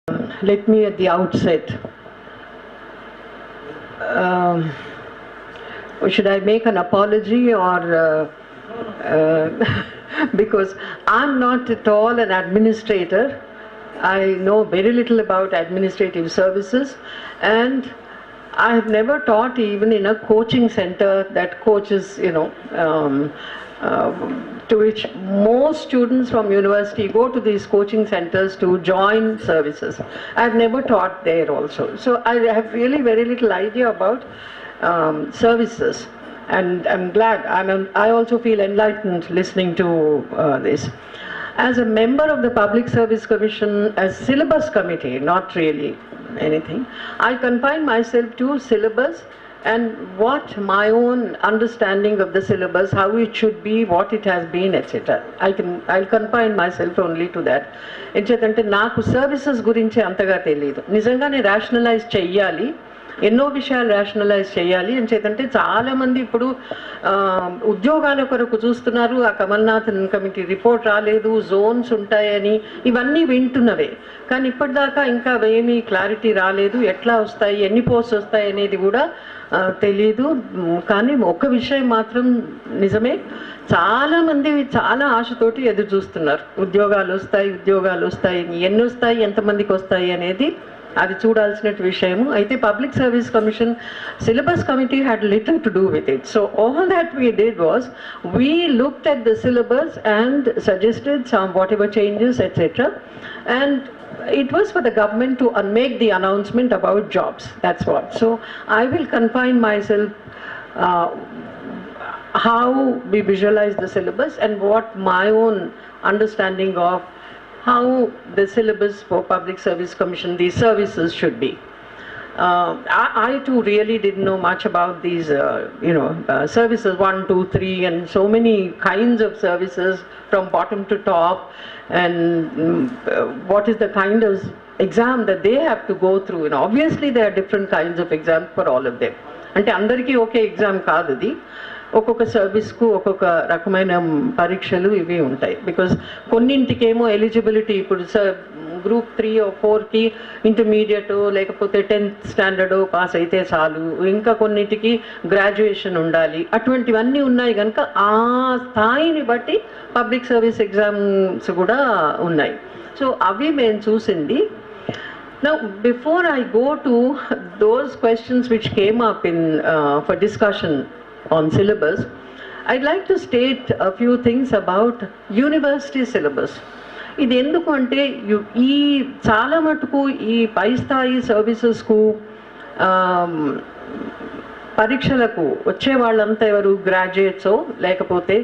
Let me at the outset, should I make an apology or because I'm not at all an administrator. I know very little about administrative services, and I have never taught even in a coaching center that coaches, to which most students from university go to these coaching centers to join services. I've never taught there also. So I have really very little idea about services. And I'm glad, I also feel enlightened listening to this. As a member of the Public Service Commission, as syllabus committee, not really anything, I confine myself to syllabus and what my own understanding of the syllabus, how it should be, what it has been, etc. I'll confine myself only to that. ఎంచేతంటే నాకు services గురించి అంతగా తెలియదు. నిజంగానే rationalise చెయ్యాలి, ఎన్నో విషయాలు rationalise చేయాలి అని చేతంటే చాలామంది ఇప్పుడు ఉద్యోగాల కొరకు చూస్తున్నారు. ఆ కమల్నాథన్ కమిటీ రిపోర్ట్ రాలేదు, జోన్స్ ఉంటాయని ఇవన్నీ వింటున్నవే, కానీ ఇప్పటిదాకా ఇంకా ఏమీ క్లారిటీ రాలేదు. ఎట్లా వస్తాయి, ఎన్ని పోస్ట్స్ వస్తాయి అనేది కూడా తెలీదు. కానీ ఒక్క విషయం మాత్రం నిజమే, చాలామంది చాలా ఆశతోటి ఎదురు చూస్తున్నారు. ఉద్యోగాలు వస్తాయి, ఎన్ని వస్తాయి, ఎంతమందికి వస్తాయి అనేది అది చూడాల్సిన విషయము. అయితే public service commission syllabus committee had little to do with it. So all that we did was we looked at the syllabus and suggested some what ever changes etcetera, and it was for the government to make the announcement about jobs. That's what. So I will confine myself how we visualize the syllabus and what my own understanding of how the syllabus for Public Service Commission, these services should be. I too really didn't know much about these, services 1, 2, 3, and so many kinds of services from bottom to top, and what is the kind of exam that they have to go through. And obviously there are different kinds of exams for all of them. అంటే అందరికీ ఒకే exam కాదు అది, ఒక్కొక్క సర్వీస్కు ఒక్కొక్క రకమైన పరీక్షలు ఇవి ఉంటాయి. బికాజ్ కొన్నింటికేమో ఎలిజిబిలిటీ, ఇప్పుడు గ్రూప్ 3 or 4కి ఇంటర్మీడియట్ లేకపోతే 10th స్టాండర్డ్ పాస్ అయితే చాలు, ఇంకా కొన్నిటికి గ్రాడ్యుయేషన్ ఉండాలి, అటువంటివన్నీ ఉన్నాయి కనుక ఆ స్థాయిని బట్టి పబ్లిక్ సర్వీస్ ఎగ్జామ్స్ కూడా ఉన్నాయి. సో అవి మేము చూసింది. Now, before I go to those questions which came up in for discussion on syllabus, I'd like to state a few things about university syllabus. ఇది ఎందుకు అంటే ఈ చాలా మటుకు ఈ పై స్థాయి సర్వీసెస్కు పరీక్షలకు వచ్చే వాళ్ళంతా ఎవరు, గ్రాడ్యుయేట్సో లేకపోతే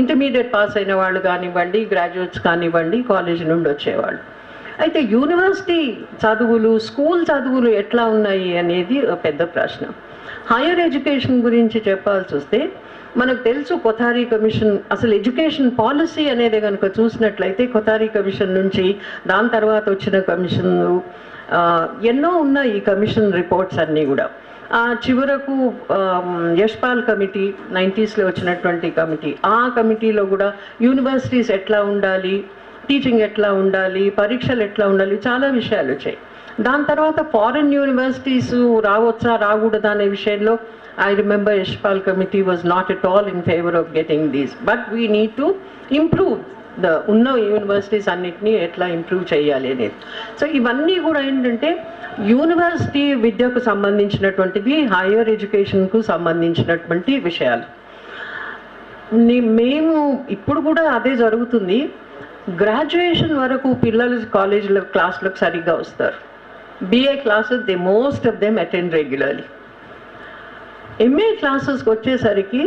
ఇంటర్మీడియట్ పాస్ అయిన వాళ్ళు కానివ్వండి, గ్రాడ్యుయేట్స్ కానివ్వండి, కాలేజ్ నుండి వచ్చేవాళ్ళు. అయితే యూనివర్సిటీ చదువులు, స్కూల్ చదువులు ఎట్లా ఉన్నాయి అనేది పెద్ద ప్రశ్న. హైయర్ ఎడ్యుకేషన్ గురించి చెప్పాల్సి వస్తే మనకు తెలుసు, కొథారీ కమిషన్ అసలు ఎడ్యుకేషన్ పాలసీ అనేది కనుక చూసినట్లయితే కొథారీ కమిషన్ నుంచి దాని తర్వాత వచ్చిన కమిషన్లు ఎన్నో ఉన్నాయి. ఈ కమిషన్ రిపోర్ట్స్ అన్నీ కూడా చివరకు యశ్పాల్ కమిటీ 90s వచ్చినటువంటి కమిటీ, ఆ కమిటీలో కూడా యూనివర్సిటీస్ ఎట్లా ఉండాలి, టీచింగ్ ఎట్లా ఉండాలి, పరీక్షలు ఎట్లా ఉండాలి, చాలా విషయాలు వచ్చాయి. దాని తర్వాత ఫారిన్ యూనివర్సిటీస్ రావచ్చా రాకూడదా అనే విషయంలో I remember Yashpal committee was not at all in favor of getting these, but we need to improve the ఉన్న యూనివర్సిటీస్ అన్నిటినీ ఎట్లా ఇంప్రూవ్ చేయాలి అనేది. సో ఇవన్నీ కూడా ఏంటంటే యూనివర్సిటీ విద్యకు సంబంధించినటువంటివి, హైయర్ ఎడ్యుకేషన్కు సంబంధించినటువంటి విషయాలు. మేము ఇప్పుడు కూడా అదే జరుగుతుంది. గ్రాడ్యుయేషన్ వరకు పిల్లలు కాలేజీలో క్లాసులకు సరిగ్గా వస్తారు. BA classes they most of them attend regularly. MA క్లాసెస్కి వచ్చేసరికి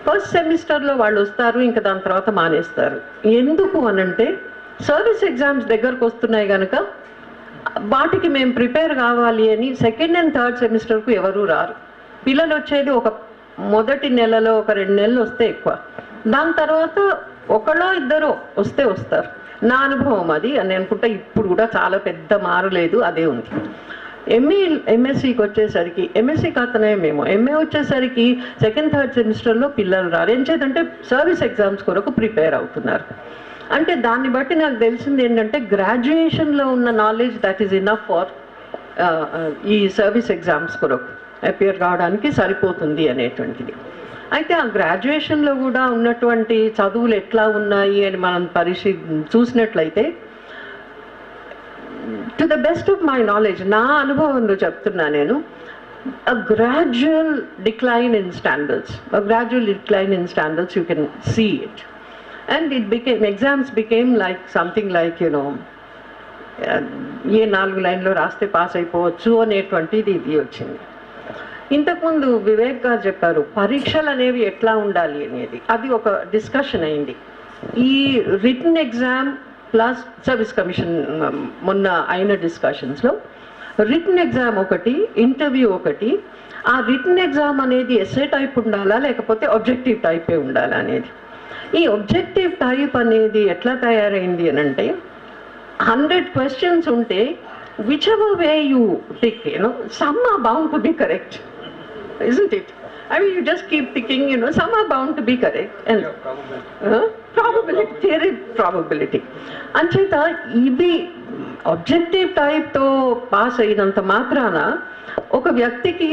ఫస్ట్ సెమిస్టర్లో వాళ్ళు వస్తారు, ఇంకా దాని తర్వాత మానేస్తారు. ఎందుకు అనంటే సర్వీస్ ఎగ్జామ్స్ దగ్గరకు వస్తున్నాయి కనుక వాటికి మేము ప్రిపేర్ కావాలి అని సెకండ్ అండ్ థర్డ్ సెమిస్టర్కు ఎవరూ రారు. పిల్లలు వచ్చేది ఒక మొదటి నెలలో ఒక 2 నెలలు వస్తే ఎక్కువ, దాని తర్వాత ఒకళ్ళో ఇద్దరో వస్తే వస్తారు. నా అనుభవం అది అని అనుకుంటా. ఇప్పుడు కూడా చాలా పెద్ద మారలేదు, అదే ఉంది. MSCకి వచ్చేసరికి, MSC కాతనే మేము MA వచ్చేసరికి సెకండ్ థర్డ్ సెమిస్టర్లో పిల్లలు రారు. ఏం చేద్దంటే సర్వీస్ ఎగ్జామ్స్ కొరకు ప్రిపేర్ అవుతున్నారు. అంటే దాన్ని బట్టి నాకు తెలిసింది ఏంటంటే గ్రాడ్యుయేషన్లో ఉన్న knowledge that is enough for ఈ సర్వీస్ ఎగ్జామ్స్ కొరకు అపియర్ కావడానికి సరిపోతుంది అనేటువంటిది. అయితే ఆ గ్రాడ్యుయేషన్లో కూడా ఉన్నటువంటి చదువులు ఎట్లా ఉన్నాయి అని మనం చూసినట్లయితే to the best of my knowledge, నా అనుభవంలో చెప్తున్నా నేను, a gradual decline in standards, you can see it. And exams became like something like, ఏ 4 లైన్లో రాస్తే పాస్ అయిపోవచ్చు అనేటువంటిది ఇది వచ్చింది. ఇంతకుముందు వివేక్ గారు చెప్పారు పరీక్షలు అనేవి ఎట్లా ఉండాలి అనేది, అది ఒక డిస్కషన్ అయింది. ఈ written exam plus service commission మొన్న అయిన డిస్కషన్స్లో రిటన్ ఎగ్జామ్ ఒకటి, ఇంటర్వ్యూ ఒకటి. ఆ రిటన్ ఎగ్జామ్ అనేది ఎస్ఏ టైప్ ఉండాలా లేకపోతే ఆబ్జెక్టివ్ టైపే ఉండాలా అనేది. ఈ ఆబ్జెక్టివ్ టైప్ అనేది ఎట్లా తయారైంది అని అంటే 100 questions ఉంటే whichever way you pick, some are bound to be correct, isn't it? I mean, you just keep picking, some are bound to be correct. And probability, theory probability. అంచేత ఇది objective టైప్తో pass అయినంత మాత్రాన ఒక వ్యక్తికి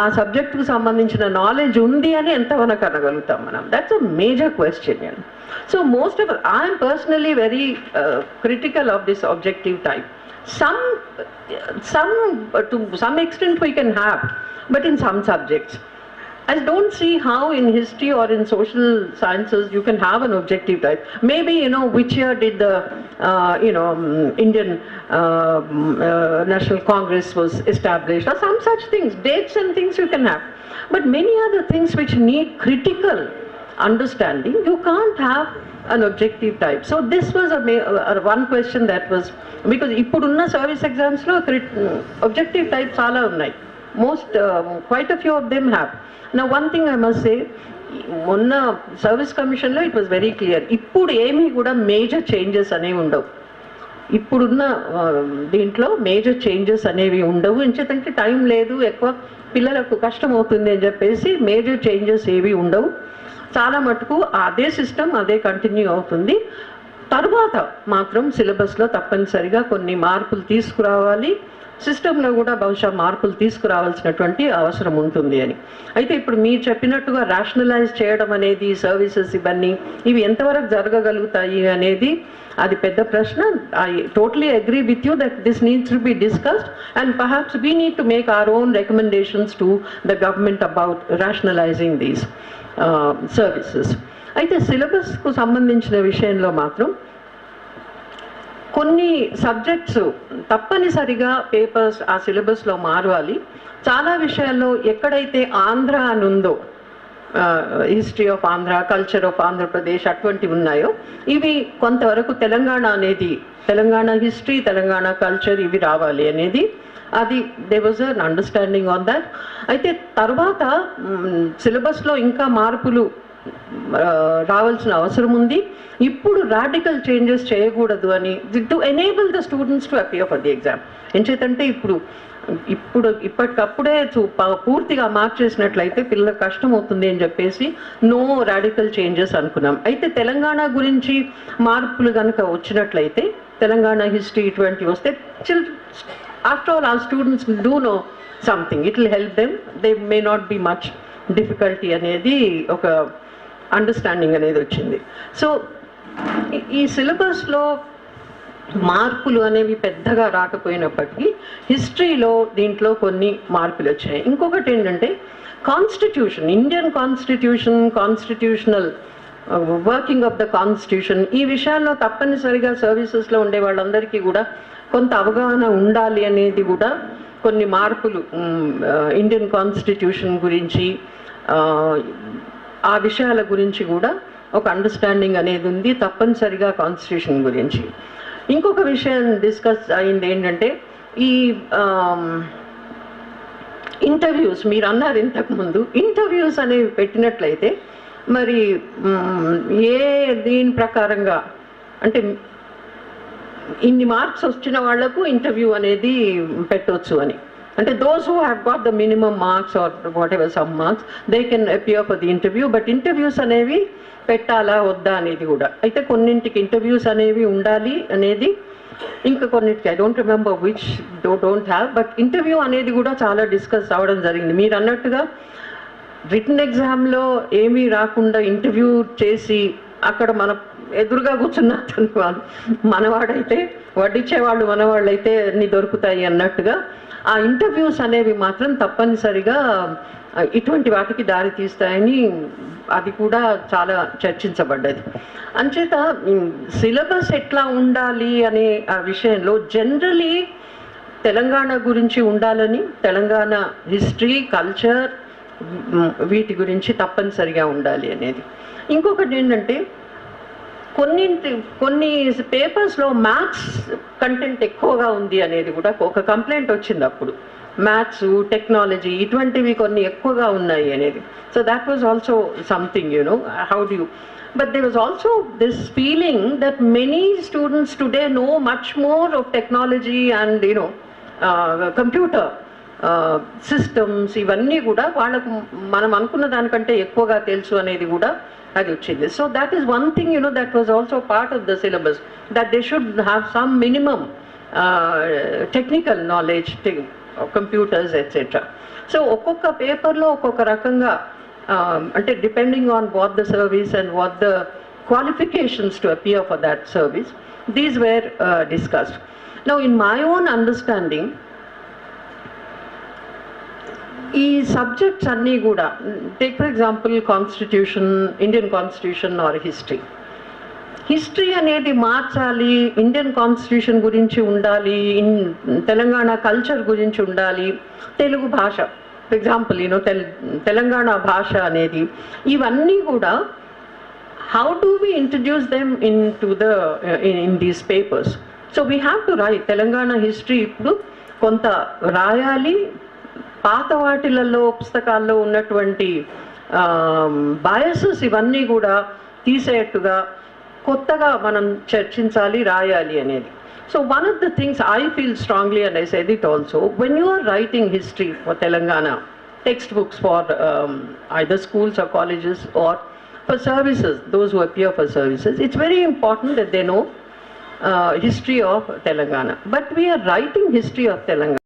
ఆ సబ్జెక్టుకు సంబంధించిన knowledge ఉంది అని ఎంతవరకు అనగలుగుతాం మనం? That's a major question. So most of I'm personally very critical of this objective type. To some extent we can have, but in some subjects I don't see how in history or in social sciences you can have an objective type. Maybe, which year did the, Indian National Congress was established, or some such things, dates and things you can have. But many other things which need critical understanding, you can't have an objective type. So this was one question that was, because ippudunna service exams lo objective types chaala unnai. Quite a few of them have. Now one thing I must say, మొన్న service కమిషన్లో it was very clear, ఇప్పుడు ఏమీ కూడా major changes అనేవి ఉండవు. ఇప్పుడున్న దీంట్లో major changes అనేవి ఉండవు. ఎందుకంటే టైం లేదు, ఎక్కువ పిల్లలకు కష్టం అవుతుంది అని చెప్పేసి మేజర్ చేంజెస్ ఏవి ఉండవు. చాలా మటుకు అదే సిస్టమ్ అదే కంటిన్యూ అవుతుంది. తర్వాత మాత్రం సిలబస్లో తప్పనిసరిగా కొన్ని మార్పులు తీసుకురావాలి, సిస్టంలో కూడా బహుశా మార్పులు తీసుకురావాల్సినటువంటి అవసరం ఉంటుంది అని. అయితే ఇప్పుడు మీరు చెప్పినట్టుగా రేషనలైజ్ చేయడం అనేది సర్వీసెస్ ఇవి ఎంతవరకు జరగగలుగుతాయి అనేది అది పెద్ద ప్రశ్న. I totally agree with you that this needs to be discussed and perhaps we need to make our own recommendations to the government about rationalising these services. అయితే సిలబస్కు సంబంధించిన విషయంలో మాత్రం కొన్ని సబ్జెక్ట్స్ తప్పనిసరిగా పేపర్స్ ఆ సిలబస్లో మారాలి. చాలా విషయాల్లో ఎక్కడైతే ఆంధ్ర అని ఉందో, history of Andhra, culture of Andhra Pradesh అటువంటివి ఉన్నాయో ఇవి కొంతవరకు తెలంగాణ హిస్టరీ, తెలంగాణ కల్చర్ ఇవి రావాలి అనేది అది they was an understanding on that. అయితే తర్వాత సిలబస్లో ఇంకా మార్పులు రావాల్సిన అవసరం ఉంది. ఇప్పుడు రాడికల్ చేంజెస్ చేయకూడదు అని, to enable the students to appear for the exam. ఎంచేతంటే ఇప్పటికప్పుడే పూర్తిగా మార్చేసినట్లయితే పిల్లలకు కష్టం అవుతుంది అని చెప్పేసి నో రాడికల్ చేంజెస్ అనుకున్నాం. అయితే తెలంగాణ గురించి మార్పులు కనుక వచ్చినట్లయితే, తెలంగాణ హిస్టరీ ఇటువంటి వస్తే after all our students will do know something. It will help them. They may not be much difficulty అనేది ఒక అండర్స్టాండింగ్ అనేది వచ్చింది. సో ఈ సిలబస్లో మార్పులు అనేవి పెద్దగా రాకపోయినప్పటికీ హిస్టరీలో దీంట్లో కొన్ని మార్పులు వచ్చాయి. ఇంకొకటి ఏంటంటే constitution, Indian constitutional working of the constitution, ఈ విషయాల్లో తప్పనిసరిగా సర్వీసెస్లో ఉండే వాళ్ళందరికీ కూడా కొంత అవగాహన ఉండాలి అనేది కూడా కొన్ని మార్పులు ఇండియన్ కాన్స్టిట్యూషన్ గురించి ఆ విషయాల గురించి కూడా ఒక అండర్స్టాండింగ్ అనేది ఉంది తప్పనిసరిగా కాన్స్టిట్యూషన్ గురించి. ఇంకొక విషయం డిస్కస్ అయింది ఏంటంటే ఈ ఇంటర్వ్యూస్, మీరు అన్నారు ఇంతకుముందు ఇంటర్వ్యూస్ అనేవి పెట్టినట్లయితే మరి దీని ప్రకారంగా అంటే ఇన్ని మార్క్స్ వచ్చిన వాళ్లకు ఇంటర్వ్యూ అనేది పెట్టవచ్చు అని. అంటే those who have got the minimum marks or whatever some marks, they can appear for the interview. But interviews అనేవి పెట్టాలా వద్దా అనేది కూడా, అయితే కొన్నింటికి ఇంటర్వ్యూస్ అనేవి ఉండాలి అనేది, ఇంకా కొన్నిటికి I don't remember which don't have, but interview అనేది కూడా చాలా డిస్కస్ అవ్వడం జరిగింది. మీరు అన్నట్టుగా రిటన్ ఎగ్జామ్లో ఏమీ రాకుండా ఇంటర్వ్యూ చేసి అక్కడ మన ఎదురుగా కూర్చున్న మనవాడైతే వడ్డిచ్చేవాళ్ళు మనవాళ్ళైతే అన్ని దొరుకుతాయి అన్నట్టుగా ఆ ఇంటర్వ్యూస్ అనేవి మాత్రం తప్పనిసరిగా ఇటువంటి వాటికి దారి తీస్తాయని అది కూడా చాలా చర్చించబడ్డది. అంచేత సిలబస్ ఎట్లా ఉండాలి అనే ఆ విషయంలో జనరలీ తెలంగాణ గురించి ఉండాలని, తెలంగాణ హిస్టరీ కల్చర్ వీటి గురించి తప్పనిసరిగా ఉండాలి అనేది. ఇంకొకటి ఏంటంటే కొన్ని పేపర్స్లో మ్యాథ్స్ కంటెంట్ ఎక్కువగా ఉంది అనేది కూడా ఒక కంప్లైంట్ వచ్చింది అప్పుడు. మ్యాథ్స్, టెక్నాలజీ ఇటువంటివి కొన్ని ఎక్కువగా ఉన్నాయి అనేది. So that was also something, how do you, but there was also this feeling that many students today know much more of technology and computer systems, ఇవన్నీ కూడా వాళ్ళకు మనం అనుకున్న దానికంటే ఎక్కువగా తెలుసు అనేది కూడా అది వచ్చింది. So that is one thing that was also part of the syllabus, that they should have some minimum technical knowledge, computers etcetera. So ఒక్కొక్క పేపర్లో ఒక్కొక్క రకంగా అంటే depending on what the service and what the qualifications to appear for that service, these were discussed. Now in my own understanding, ఈ subjects అన్నీ కూడా, take for example constitution, Indian constitution are history అనేది మార్చాలి, Indian constitution గురించి ఉండాలి, Telangana culture గురించి ఉండాలి, తెలుగు భాష ఫర్ ఎగ్జాంపుల్ తెలంగాణ భాష అనేది, ఇవన్నీ కూడా how do we introduce them into in these papers? So we have to write Telangana history ఇప్పుడు కొంత రాయాలి, పాత వాటిలలో పుస్తకాల్లో ఉన్నటువంటి బయాసెస్ ఇవన్నీ కూడా తీసేట్టుగా కొత్తగా మనం చర్చించాలి, రాయాలి అనేది. So one of the things I feel strongly, and I said it also, when you are writing history for Telangana textbooks for either schools or colleges or for services, those who appear for services, it's very important that they know history of Telangana. But we are writing history of Telangana.